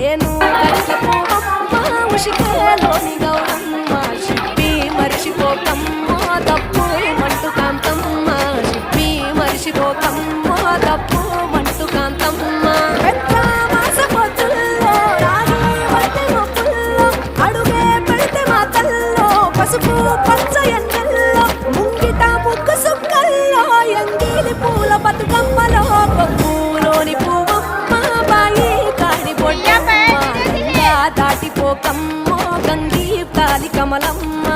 ఏను కలిసి పోవమ్మ ఉషికేలోని గౌరమ్మ చెప్పి మరిచిపోకమ్మ తప్పు మంటు కాంతమ్మ చెప్పి మరిచిపోకమ్మ తప్పు మంటు కాంతమ్మ పెద్ద మాస పొద్దుల్లో రాగి వట్టి మొప్పుల్లో అడుగే పెడితే మా తల్లో పసుపు పచ్చ ఎన్నెల్లో ముంగిట ముగ్గు సుక్కల్లో ఎంగిలి పూల బతుకమ్మలో కొమ్ములోని పువ్వమ్మ బాయి కాడి బొడ్డమ్మ దాటిపోకమ్మ గంగి కాలి కమలమ్మ